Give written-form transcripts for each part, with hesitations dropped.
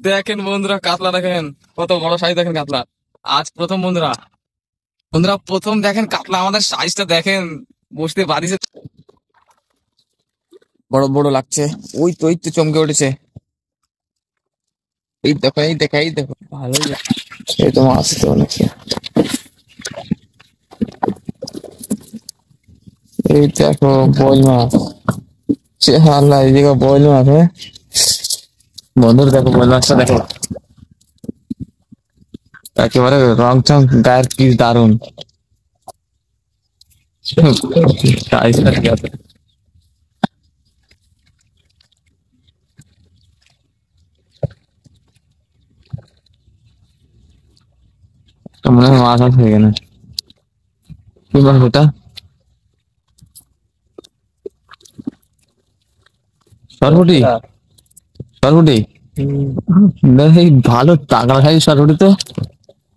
দেখেন বন্ধুরা, কাতলা দেখেন কত বড় সাইজ, দেখেন কাতলা। আজ প্রথম বন্ধুরা, বন্ধুরা প্রথম দেখেন কাতলা, আমাদের সাইজটা দেখেন, বসতে পারিছে, বড় বড় লাগছে। ওই তো চমকে উঠেছে। এই দেখো ভালোই লাগছে। এই তো মাছ তো অনেক। এই দেখো বল মাছ। আল্লাহ, এই দেখো বল মাছ। হ্যাঁ বন্ধুরা, দেখো বল মাছটা দেখো, একেবারে রং চং, গায়ের কি দারুন সাইজটা ঠিক আছে। মনে হয় মাছ আছে এখানে। কি মাছ ওটা? সরপুটি, সরপুটি। না, এই ভালো টাকা খাই সরপুটি তো।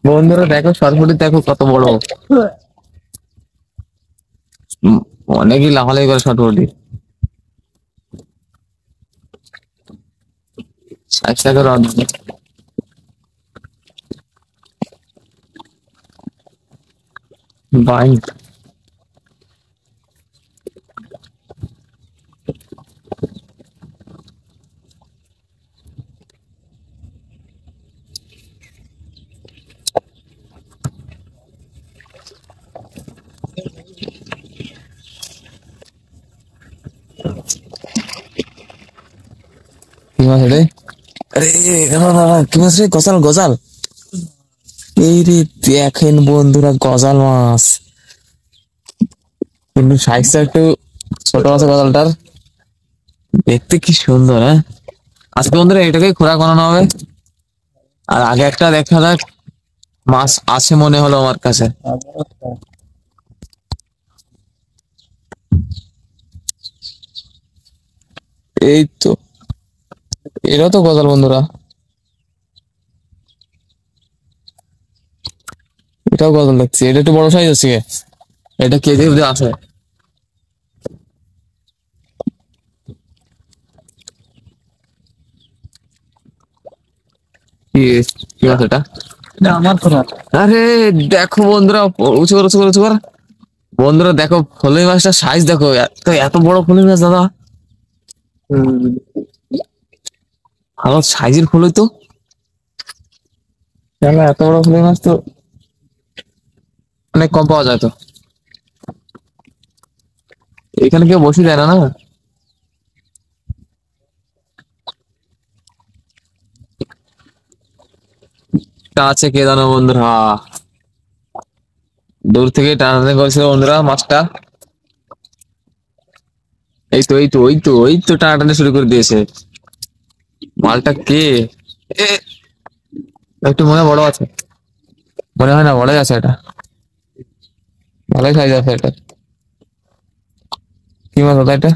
বন্ধুরা দেখো সরপুটি, দেখো কত বড়। উম, অনেকই লাফালাফি করে সরপুটি। সাইজটা করে বাইন। কি মাছ রে? আরে না না না, কি মাছ রে? গজাল, গজাল। এই রে, দেখেন বন্ধুরা গজাল মাছ। কিন্তু সাইজটা একটু ছোট আছে গজালটার। দেখতে কি সুন্দর, হ্যাঁ। আজকে বন্ধুরা এটাকে খোরাক বানানো হবে। আর আগে একটা দেখা যাক, মাছ আছে মনে হলো আমার কাছে। এই তো, এটাও তো গজাল বন্ধুরা, এটাও গজাল দেখছি। এটা একটু বড় সাইজ আছে। এটা কেজি অব্দি আছে। কি, কি মাছ এটা? আমার খোরাক। আরে দেখো বন্ধুরা, উঁচু কর, উঁচু কর, উঁচু কর। বন্ধুরা দেখো ফলই মাছটা সাইজ দেখো, এত এত বড় ফলই মাছ দাদা। ভালো সাইজের ফলই তো। কেন এত বড় ফলই মাছ তো অনেক কম পাওয়া যায় তো। এখানে কেউ বসে দেয় না, না। তা আছে কে জানো বন্ধুরা, দূর থেকে টানাটানি করেছিল বন্ধুরা মাছটা। এই তো টানাটানি শুরু করে দিয়েছে। মালটা কে? এ, একটু মনে হয় বড় আছে। মনে হয় না, বড়ই আছে এটা। ভালোই সাইজ আছে এটা। কি মাছ দাদা এটা?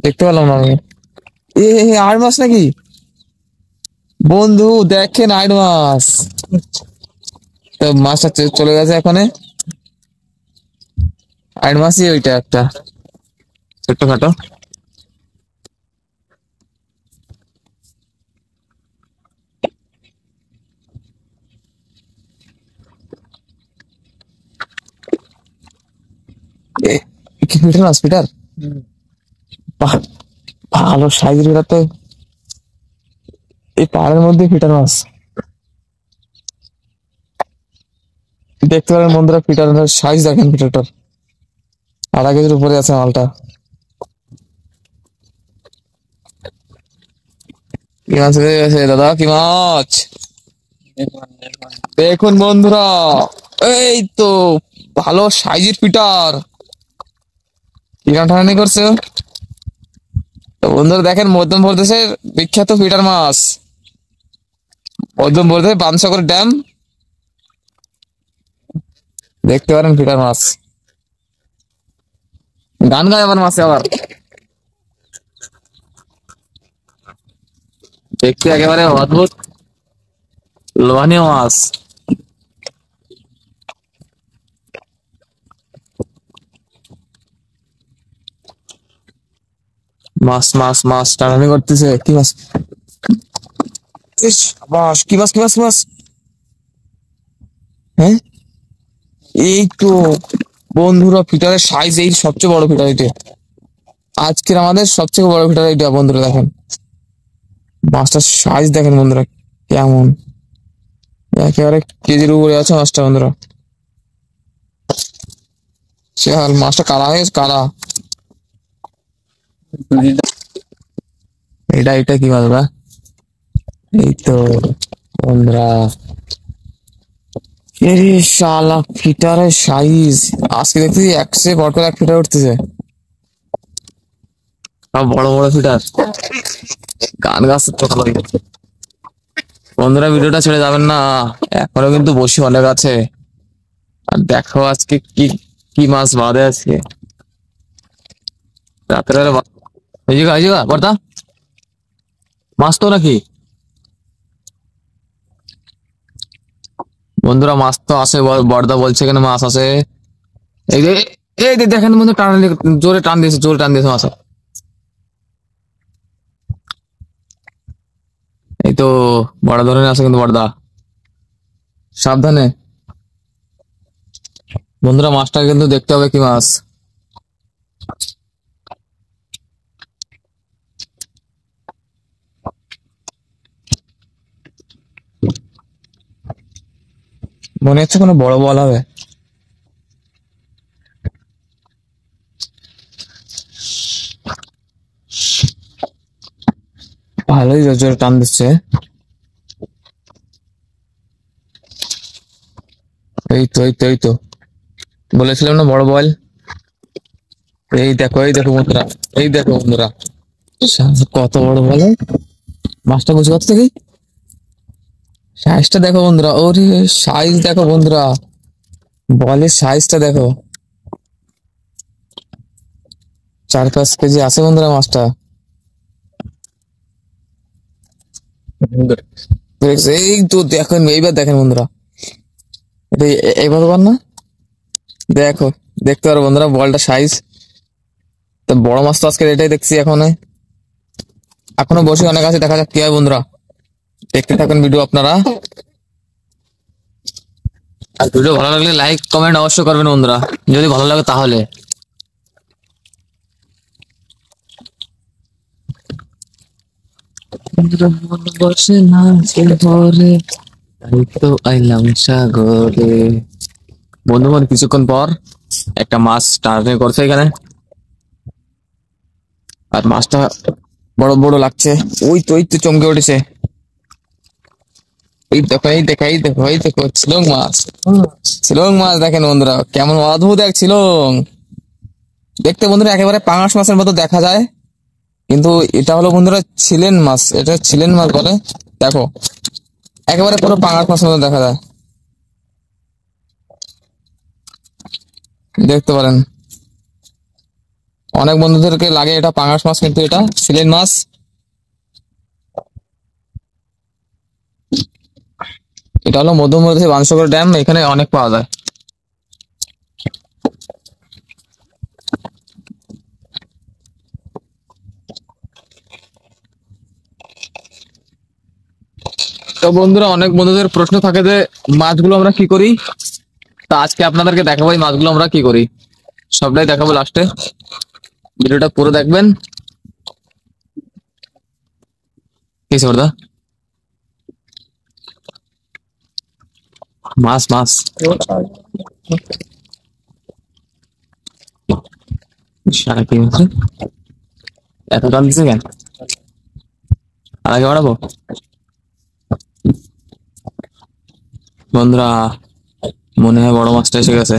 দেখতে পেলাম না আমি। আড় মাছ নাকি? বন্ধু দেখেন আড় মাছ। তো মাছটা চলে গেছে এখানে। আড় মাছই ওইটা একটা, ছোট্ট খাটো। এ, কি ফিটার মাছ, ফিটার? বাহ, ভালো সাইজের এটা তো। এই পাহাড়ের মধ্যে ফিটার মাছ। দেখতে পারেন বন্ধুরা, ফিটার সাইজ দেখেন ফিটারটার। আধা কেজির উপরে আছে মালটা। কি মাছ রয়েছে দাদা, কি মাছ? দেখুন বন্ধুরা, এই তো ভালো সাইজের ফিটার। কি টানাটানি করছে। তো বন্ধুরা দেখেন, মধ্যপ্রদেশের বিখ্যাত ফিটার মাছ। মধ্যপ্রদেশ বানসাগর ড্যাম, দেখতে পারেন ফিটার মাছ। গান গায় আবার মাছে আবার। দেখতে একেবারে অদ্ভুত লোভনীয় মাছ। মাছ মাছ মাছ টানানি করতেছে। কি মাছ? ইস, বাস কি মাছ, কি মাছ, কি মাছ? হ্যাঁ, এই তো বন্ধুরা, ফিটারের সাইজ এই সবচেয়ে বড় ফিটার এটা। আজকের আমাদের সবচেয়ে বড় ফিটার এটা বন্ধুরা, দেখেন মাছটার সাইজ দেখেন বন্ধুরা কেমন, একেবারে কেজির উপরে আছে মাছটা বন্ধুরা। শাল, মাছটা কালা হয়ে গেছে, কালা। এটা এটা কি মাছ বা? এই তো বন্ধুরা, এই শালা ফিটারের সাইজ আজকে দেখতেছি একশে পর করে এক ফিটার উঠতেছে, সব বড় বড় ফিটার। গান গাছের চোখা লাগে। বন্ধুরা ভিডিওটা ছেড়ে যাবেন না, এখনো কিন্তু বসি অনেক আছে। আর দেখো আজকে কি কি মাছ বাঁধে আজকে রাতের বেলা। এই যে বর্দা, মাছ তো নাকি বন্ধুরা, মাছ তো আছে, বর্দা বলছে এখানে মাছ আছে। এই যে, এই যে দেখেন বন্ধু, জোরে টান দিয়েছে, জোরে টান দিয়েছে মাছ। এই তো বড় ধরনের আছে কিন্তু বর্দা, সাবধানে বন্ধুরা, মাছটা কিন্তু দেখতে হবে কি মাছ। মনে হচ্ছে কোনো বড় বল হবে। ভালোই জোরে জোরে টান দিচ্ছে। এই তো এই তো এই তো বলেছিলাম না বড় বল। এই দেখো, এই দেখো বন্ধুরা, এই দেখো বন্ধুরা, কত বড় বল। মাছটা বুঝে পাচ্ছ কি সাইজটা দেখো বন্ধুরা, ওরে সাইজ দেখো বন্ধুরা, বলের সাইজটা দেখো, 4-5 কেজি আছে বন্ধুরা মাছটা। এই তো দেখেন, এইবার দেখেন বন্ধুরা, এটা এইভাবে কর না, দেখো, দেখতে পারো বন্ধুরা বলটা সাইজ। তো বড় মাছ তো আজকে এটাই দেখছি, এখনো বসে অনেক আছে, দেখা যাক কি হয় বন্ধুরা। দেখতে থাকেন ভিডিও আপনারা, আর ভিডিও ভালো লাগলে লাইক কমেন্ট অবশ্যই করবেন বন্ধুরা, যদি ভালো লাগে তাহলে। বসে না ঘরে, তাই তো আইলাম সাগরে। বন্ধুগণ, কিছুক্ষণ পর একটা মাছ টার্নে করছে এখানে, আর মাছটা বড় বড় লাগছে। ওই তো চমকে উঠেছে। এই দেখো, এই দেখো, এই দেখো, এই দেখো শিলং মাছ, শিলং মাছ দেখেন বন্ধুরা, কেমন অদ্ভুত এক শিলং। দেখতে বন্ধুরা একেবারে পাঙাশ মাছের মতো দেখা যায়, কিন্তু এটা হলো বন্ধুরা ছিলেন মাছ, এটা ছিলেন মাছ বলে। দেখো একেবারে পুরো পাঙাশ মাছের মতো দেখা যায়, দেখতে পারেন। অনেক বন্ধুদেরকে লাগে এটা পাঙাশ মাছ, কিন্তু এটা ছিলেন মাছ। এটা হলো মধ্যমগ্রাম বাণসাগর ড্যাম, এখানে অনেক পাওয়া যায়। তো বন্ধুরা, অনেক বন্ধুদের প্রশ্ন থাকে যে মাছগুলো আমরা কি করি, তা আজকে আপনাদেরকে দেখাবো এই মাছগুলো আমরা কি করি, সবটাই দেখাবো লাস্টে, ভিডিওটা পুরো দেখবেন। কি সর্দা, মাছ মাছ সারা কি মাছ এত টান দিচ্ছে কেন? আর আগে বাড়াবো বন্ধুরা, মনে হয় বড় মাছটা এসে গেছে।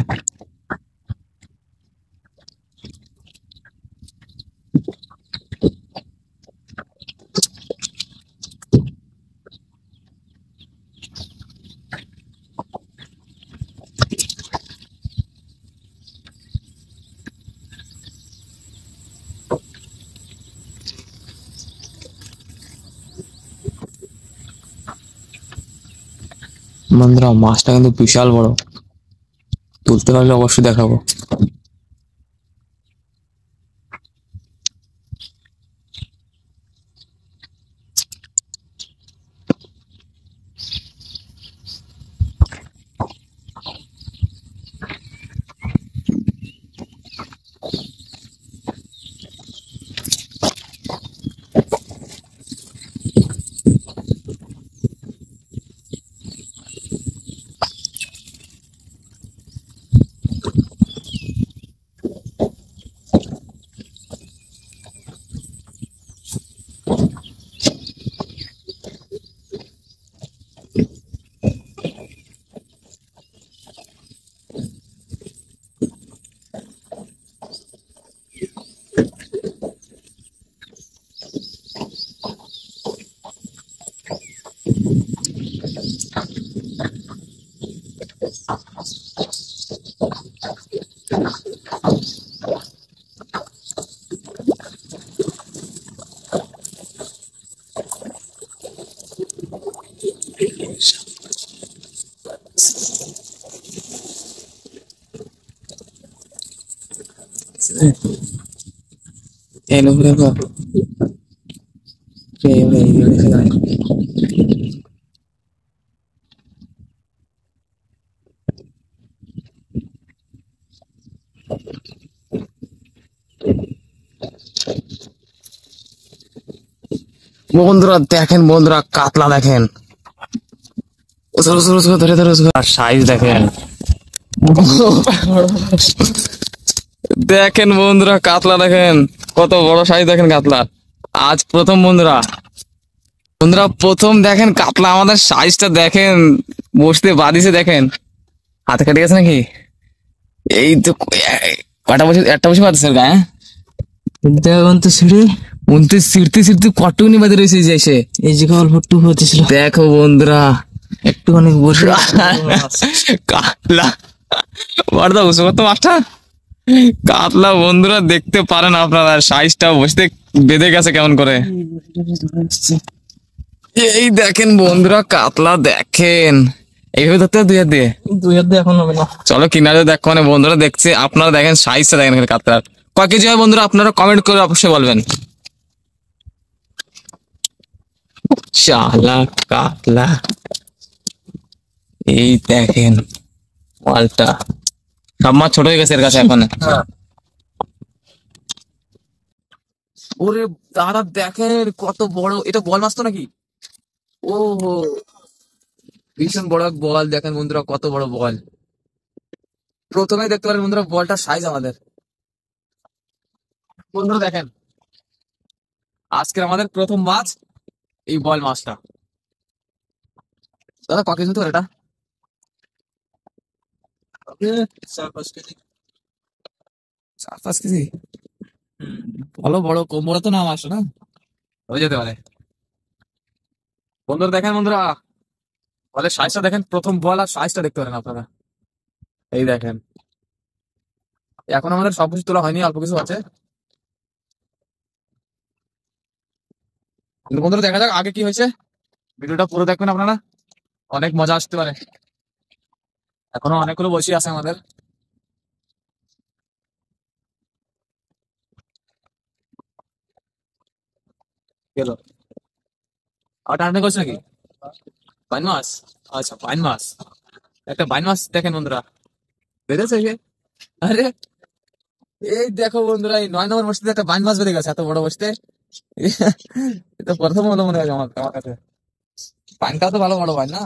বন্ধুরা মাছটা কিন্তু বিশাল বড়, তুলতে পারলে অবশ্যই দেখাবো। এলো ঘুরে ঘর। বন্ধুরা দেখেন, বন্ধুরা কাতলা দেখেন, ধরে ধরে আর সাইজ দেখেন। দেখেন বন্ধুরা কাতলা দেখেন, কত বড় সাইজ দেখেন কাতলা। আজ প্রথম বন্ধুরা, বন্ধুরা প্রথম দেখেন কাতলা, আমাদের সাইজটা দেখেন, বসতে বাদিছে দেখেন, হাতে কেটে গেছে নাকি? এই তো কটা বছর, একটা বছর বাদছে গায়ে। দেখুন তো সিঁড়ি, উনতে সিঁড়তে সিঁড়তে কটুকুনি বাদে রয়েছে যে এসে। এই যে অল্প একটু হতেছিল, দেখো বন্ধুরা একটুখানি বসে কাতলা, বড়দা বুঝতে পারতো মাছটা কাতলা। বন্ধুরা দেখতে পারেন আপনারা, সাইজটা বসতে বেঁধে গেছে কেমন করে। এই দেখেন বন্ধুরা কাতলা দেখেন, এইভাবে ধরতে দুই হাত দিয়ে। দুই হাত দিয়ে এখন হবে না। চলো কিনারে দেখো, মানে বন্ধুরা দেখছে, আপনারা দেখেন সাইজটা দেখেন এখানে কাতলার। কয় কেজি হয় বন্ধুরা আপনারা কমেন্ট করে অবশ্যই বলবেন। শালা কাতলা, এই দেখেন মালটা, সব মাছ ছোট হয়ে গেছে এর কাছে এখন। ওরে দাদা দেখেন কত বড়, এটা বল মাছ তো নাকি? ও হো, ভীষণ বড় এক বল দেখেন বন্ধুরা, কত বড় বল। প্রথমে দেখতে পারেন বন্ধুরা বলটার সাইজ আমাদের। বন্ধুরা দেখেন আজকের আমাদের প্রথম মাছ এই বল মাছটা। দাদা ক কেজি তো এটা? 4-5 কেজি। 4-5 কেজি? ভালো বড় কোমরা তো না মাছটা, না হয়ে যেতে পারে। বন্ধুরা দেখেন, বন্ধুরা বলের সাইজটা দেখেন, প্রথম বল আর সাইজটা দেখতে পারেন আপনারা। এই দেখেন, এখন আমাদের সবকিছু তোলা হয়নি, অল্প কিছু আছে। কিন্তু বন্ধুরা দেখা যাক আগে কি হয়েছে, ভিডিওটা পুরো দেখবেন আপনারা, অনেক মজা আসতে পারে। এখনো অনেকগুলো বসি আছে আমাদের। গেল আর টার্নে করছে নাকি? বাইন মাছ, আচ্ছা বাইন মাছ, একটা বাইন মাছ দেখেন বন্ধুরা, বেঁধেছে কে? আরে এই দেখো বন্ধুরা, এই 9 নম্বর বসতে একটা বাইন মাছ বেঁধে গেছে, এত বড় বসতে। এটা প্রথম হলো মনে হয় আমার আমার কাছে। পানিটাও তো ভালো বড় হয় না,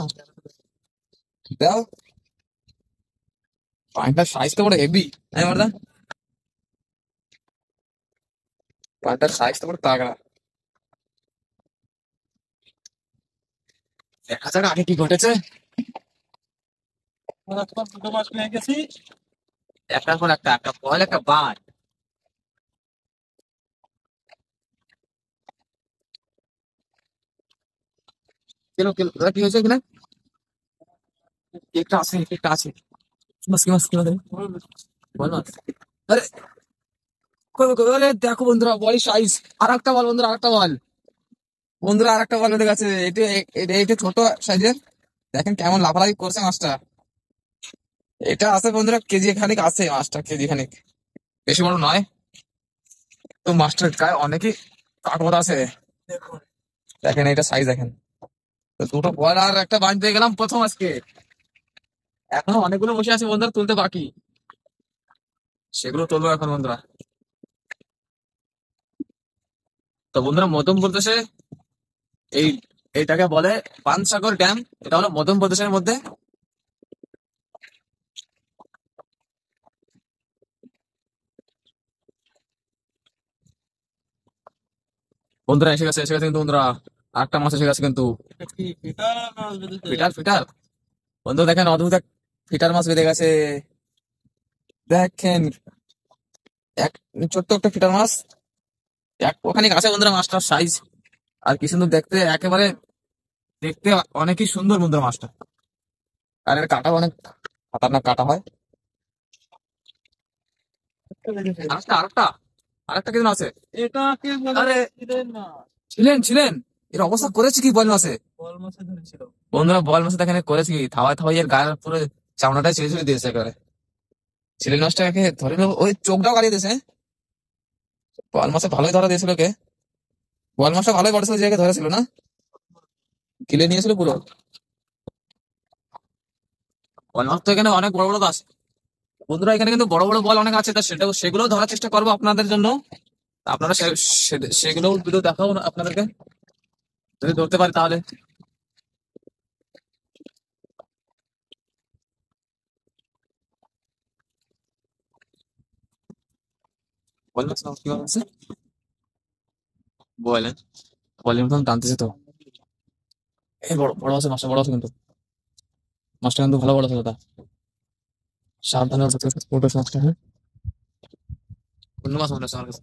দাও পানিটার সাইজ তো বড় হেভি, হ্যাঁ বর্দা? পানিটার সাইজ তো বড় তাগড়া। দেখা যাক আগে কি ঘটেছে। আমরা তোমার দুটো মাছ পেয়ে গেছি। একটার পর একটা, একটা বল একটা বান। কেন কেন দাদা, কি হয়েছে এখানে? একটা আছে, একটা আছে। কি মাছ, কি মাছ, কি মাছ রে? বল মাছ। আরে আরে দেখো বন্ধুরা বল সাইজ, আর একটা বল বন্ধুরা, আর একটা বল। বন্ধুরা আর একটা বল বেঁধে গেছে, এটা এটা ছোট সাইজের। দেখেন কেমন লাফালাফি করছে মাছটা। এটা আছে বন্ধুরা কেজি খানিক আছে, মাছটা কেজি খানিক, বেশি বড় নয়। তো মাছটার গায়ে অনেকই কাকড় আছে দেখুন, দেখেন, এটা সাইজ দেখেন। তো দুটো বল আর একটা বাইন পেয়ে গেলাম প্রথম আজকে। এখনো অনেকগুলো বসে আছে বন্ধুরা, তুলতে বাকি, সেগুলো তুলবো এখন বন্ধুরা। তো বন্ধুরা মধ্যপ্রদেশে এই এইটাকে বলে পানসাগর ড্যাম, এটা হলো মধ্যপ্রদেশের মধ্যে। বন্ধুরা এসে গেছে কিন্তু বন্ধুরা, আরেকটা মাছ এসে গেছে কিন্তু। এটা কি ফিটার মাছ বেঁধেছে? ফিটার ফিটার বন্ধু দেখেন, অদ্ভুত এক ফিটার মাছ বেঁধে গেছে। দেখেন, এক ছোট্ট একটা ফিটার মাছ, এক ওখানে আছে বন্ধুরা, মাছটার সাইজ আর কি সুন্দর দেখতে, একেবারে দেখতে অনেকই সুন্দর বন্ধুরা মাছটা। আর এর কাটা অনেক খতরনাক কাটা হয়। আরেকটা আরেকটা আরেকটা কিন্তু আছে। এটা কে বলে? আরে ছিলেন না, ছিলেন এর অবস্থা করেছে কি বল মাছে। বল মাছে ধরেছিল। বন্ধুরা বল মাছে দেখেন এ করেছে কি, থাওয়ায় থাওয়াই এর গায়ের পুরো চামড়াটাই ছিঁড়ে ছিঁড়ে দিয়েছে একেবারে। ছিলেন মাছটাকে ধরে নেবো, ওই চোখটাও কাটিয়ে দিয়েছে। বল মাছে ভালোই ধরা দিয়েছিল কে, বল মাছটা ভালোই বড় ছিল, যে ধরেছিল না, গিলে নিয়েছিল পুরো। বল মাছ তো এখানে অনেক বড় বড় আছে বন্ধুরা, এখানে কিন্তু বড় বড় বল অনেক আছে, তা সেগুলো ধরার চেষ্টা করবো আপনাদের জন্য। তা আপনারা সেগুলো ভিডিও দেখাবো না আপনাদেরকে, যদি ধরতে পারি তাহলে। বল মাছ নাও, কি মাছ আছে? বল, বলের মতন টানতেছে তো। এই বড় বড় আছে মাছটা, বড় আছে কিন্তু, মাছটা কিন্তু ভালো বড় আছে দাদা। সাবধানে ওঠো মাছটা, হ্যাঁ। অন্য মাছ মনে হচ্ছে আমার কাছে।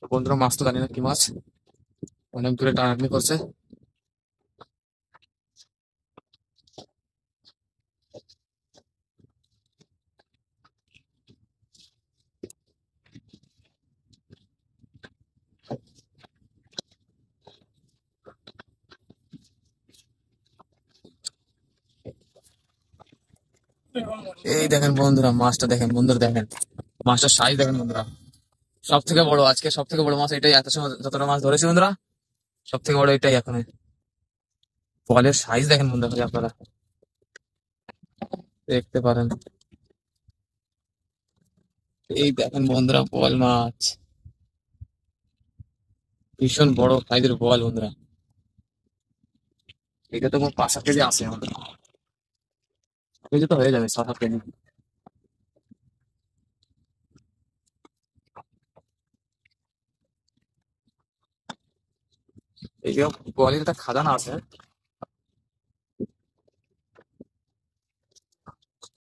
তো বন্ধুরা মাছ তো জানি না কি মাছ, অনেক দূরে টানাটানি করছে। এই দেখেন বন্ধুরা মাছটা দেখেন, বন্ধুরা দেখেন মাছটার সাইজ দেখেন বন্ধুরা, সব থেকে বড়, আজকে সব থেকে বড় মাছ এটাই, এত সময় যতটা মাছ ধরেছি বন্ধুরা সব থেকে বড় এটাই এখন। বলের সাইজ দেখেন বন্ধুরা, খালি আপনারা দেখতে পারেন। এই দেখেন বন্ধুরা বল মাছ, ভীষণ বড় সাইজের বল বন্ধুরা। এটা তো 5-7 কেজি আছে আমাদের, কেজি তো হয়ে যাবে, 6-7 কেজি। এই যে বলের একটা খাজানা আছে।